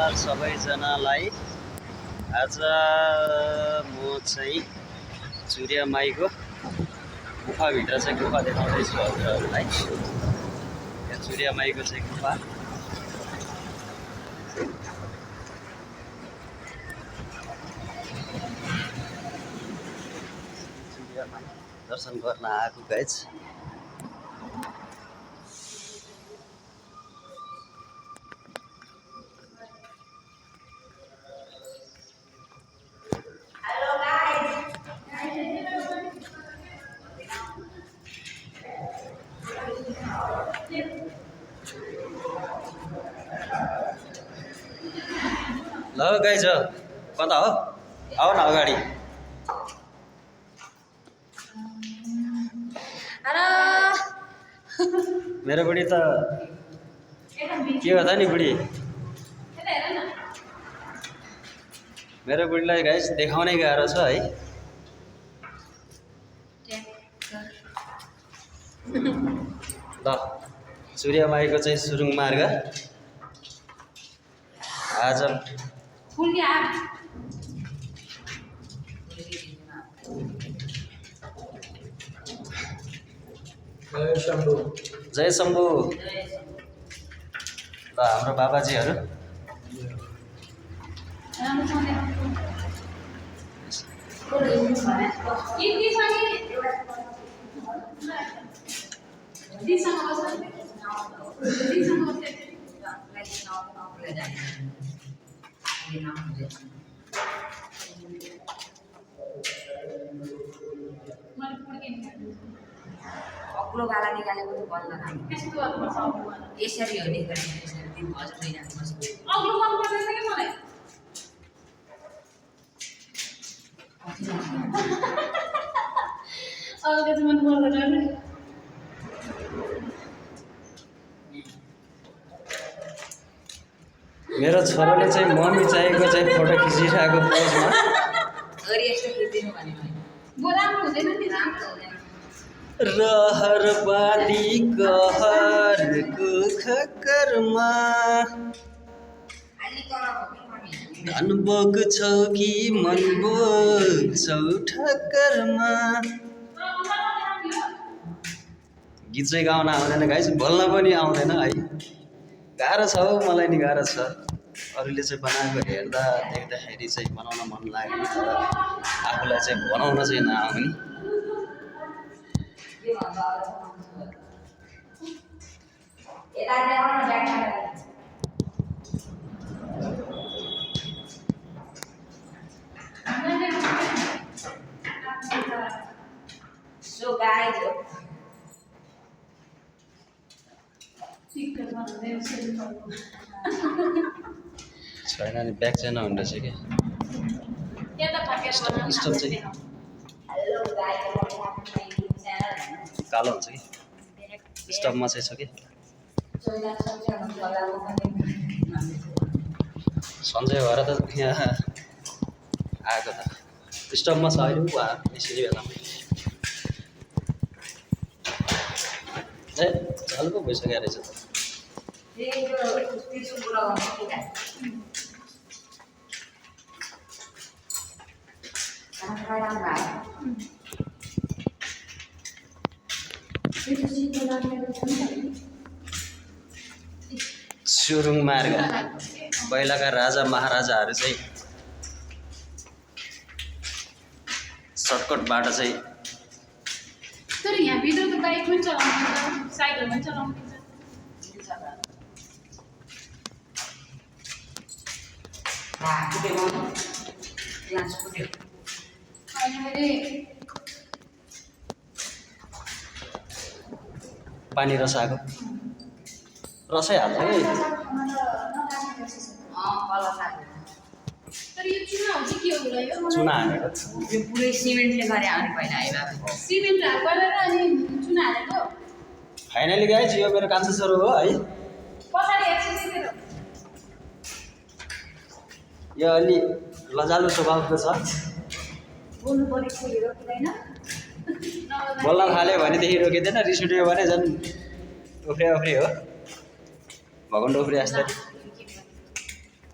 नमस्कार सबैजनालाई। आज म चाहिँ चुरिया माईको गुफाभित्र चाहिँ गुफा देखाउँदैछु हजुरहरूलाई। यहाँ चुरिया माईको चाहिँ गुफा चुरिया माई दर्शन गर्न आएको गाइज। ल गाइज कता हो, आऊ न अगाडि। मेरो बुढी त के हो त नि बुढी, मेरो बुढीलाई गाइज देखाउनै गाह्रो छ है। ल चुरिया माईको चाहिँ सुरुङ मार्ग आज जय शम्भु। ल हाम्रो बाबाजीहरू अग्लो गाला निकालेको त बल्ल यसरी हो नि दिन हजुर अग्लो मन पर्दैन कि मलाई अग्लो चाहिँ मन पर्दैन। मेरो छोराले चाहिँ मम्मी चाहिएको चाहिँ फोटो खिचिरहेको पोजमा गरी यस्तो खिचिदिनु भने बोलाउनु हुँदैन नि, राम्रो हुँदैन। रहर बाँधी कहरको खकरमा धन बोक्छौ कि मन बोक्छौ ठक्करमा। गीत चाहिँ गाउन आउँदैन गाइस, बोल्न पनि आउँदैन है। गाह्रो छ हौ, मलाई नि गाह्रो छ। अरूले चाहिँ बनाएको हेर्दा देख्दाखेरि चाहिँ बनाउन मन लाग्यो, तर आफूलाई चाहिँ बनाउन चाहिँ नआउने। So guys, छैन नि, ब्याक चाहिँ नहुँदो रहेछ क्या। स्टप चाहिँ कालो हुन्छ कि स्टपमा चाहिँ छ कि सन्चै भएर त यहाँ आएको त स्टपमा छ अहिले ऊ यसरी बेलामा। ए चाल पो भइसक्यो रहेछ त। सुरुङ मार्ग पहिलाका राजा महाराजाहरू चाहिँ सर्टकट बाटो चाहिँ तर यहाँ भित्र त बाइक पनि चलाउनुहुन्छ, साइकल पनि चलाउनुहुन्छ। अहिले पानी रस आएको रसै हाल्छ कि। तर यो चुना हो कि के हो होला यो? चुना हालेको यो पुरै सिमेन्टले गरे आउने पहिला है बाबा। सिमेन्ट हालेर अनि चुना हालेको। फाइनली गाइज यो मेरो कान्छो छोरो हो है। पछाडि एकछिन सिकेर यो अलि लजालु स्वभावको छ। बोल्नु परेको हेरो किदैन। बोल्न थाल्यो भनेदेखि रोकिँदैन, रिस उठ्यो भने झन् उफ्रे उफ्रे हो, भगवान उफ्रे जस्तै।